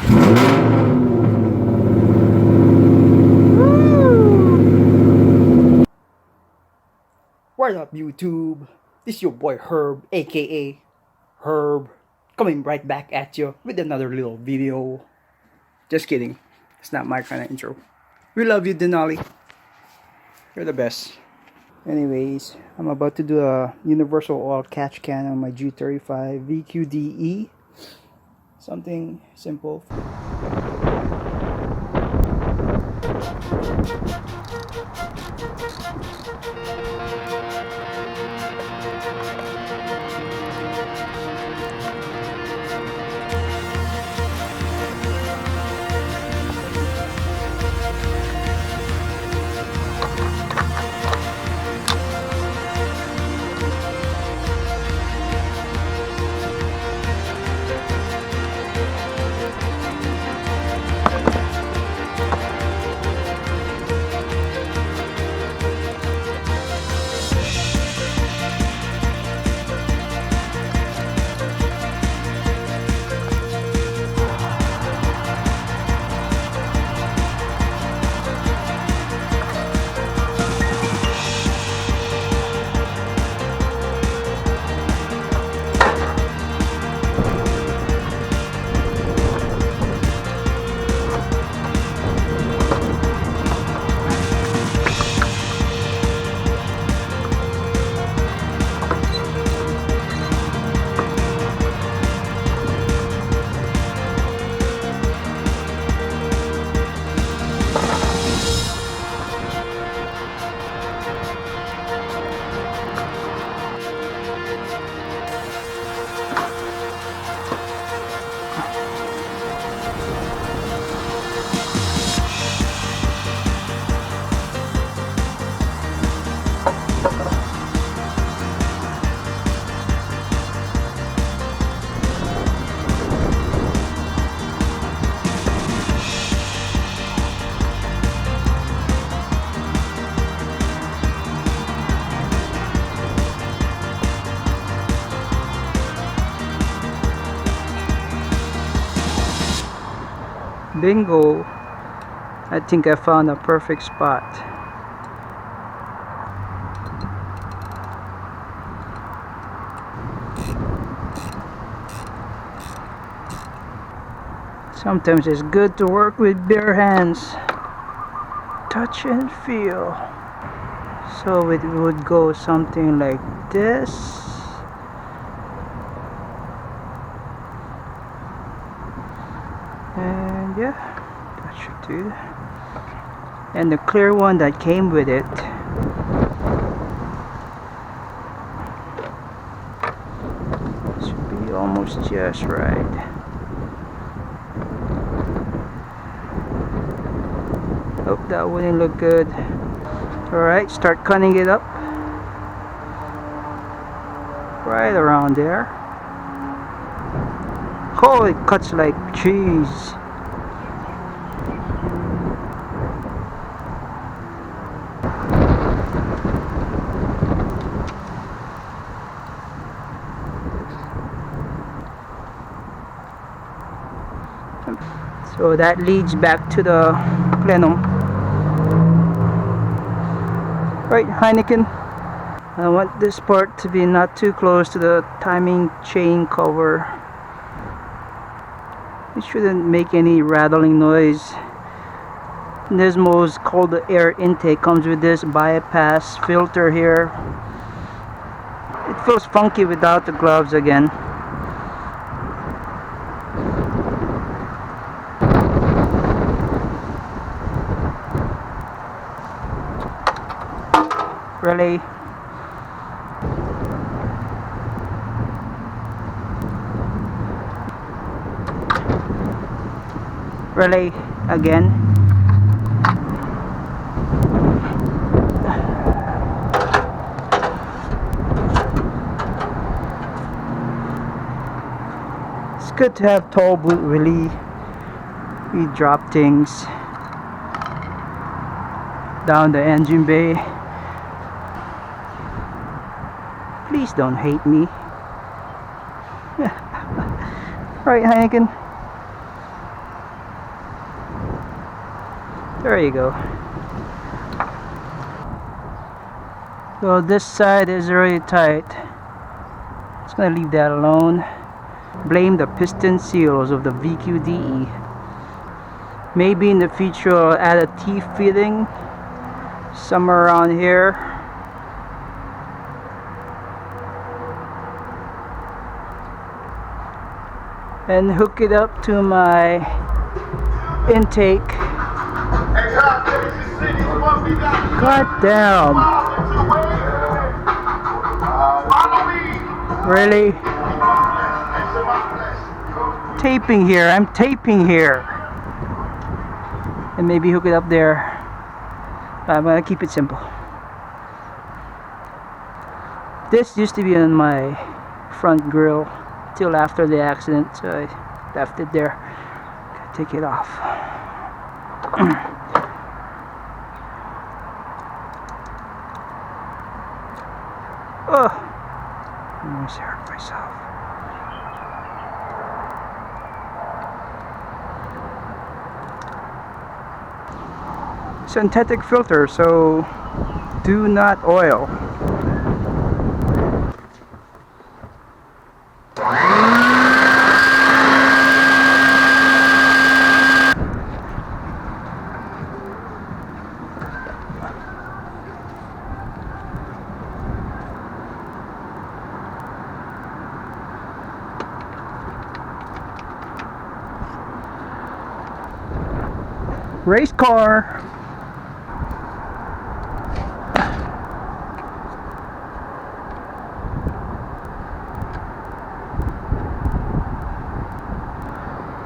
What up, YouTube? This is your boy Herb, aka Herb, coming right back at you with another little video. Just kidding, it's not my kind of intro. We love you, Denali. You're the best. Anyways, I'm about to do a universal oil catch can on my G35 VQDE. Something simple. Bingo! I think I found a perfect spot. Sometimes it's good to work with bare hands. Touch and feel. So it would go something like this. And yeah, that should do. And the clear one that came with it. Should be almost just right. Oh, that wouldn't look good. Alright, start cutting it up. Right around there. Oh, it cuts like cheese. So that leads back to the plenum. Right, Heineken. I want this part to be not too close to the timing chain cover. It shouldn't make any rattling noise. Nismo's cold air intake comes with this bypass filter here. It feels funky without the gloves again. Really? Really? Again? It's good to have toll booth really. We drop things down the engine bay. Please don't hate me. Right, Heineken? There you go. So this side is really tight. Just gonna leave that alone. Blame the piston seals of the VQDE. Maybe in the future I'll add a T-fitting somewhere around here. And hook it up to my intake. God damn. Really? Taping here. I'm taping here. And maybe hook it up there. I'm gonna keep it simple. This used to be on my front grille till after the accident, so I left it there. Take it off. Oh, I almost hurt myself. Synthetic filter, so do not oil. Race car.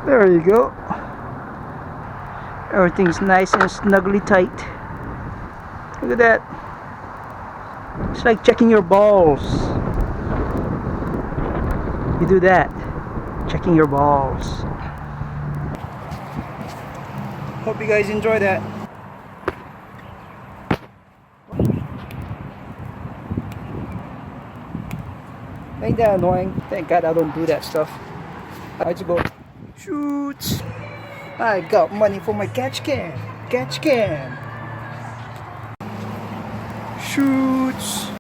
There you go. Everything's nice and snugly tight. Look at that. It's like checking your balls. You do that. Checking your balls. Hope you guys enjoy that. Ain't that annoying? Thank God I don't do that stuff. I just go, shoots. I got money for my catch can. Catch can. Shoots.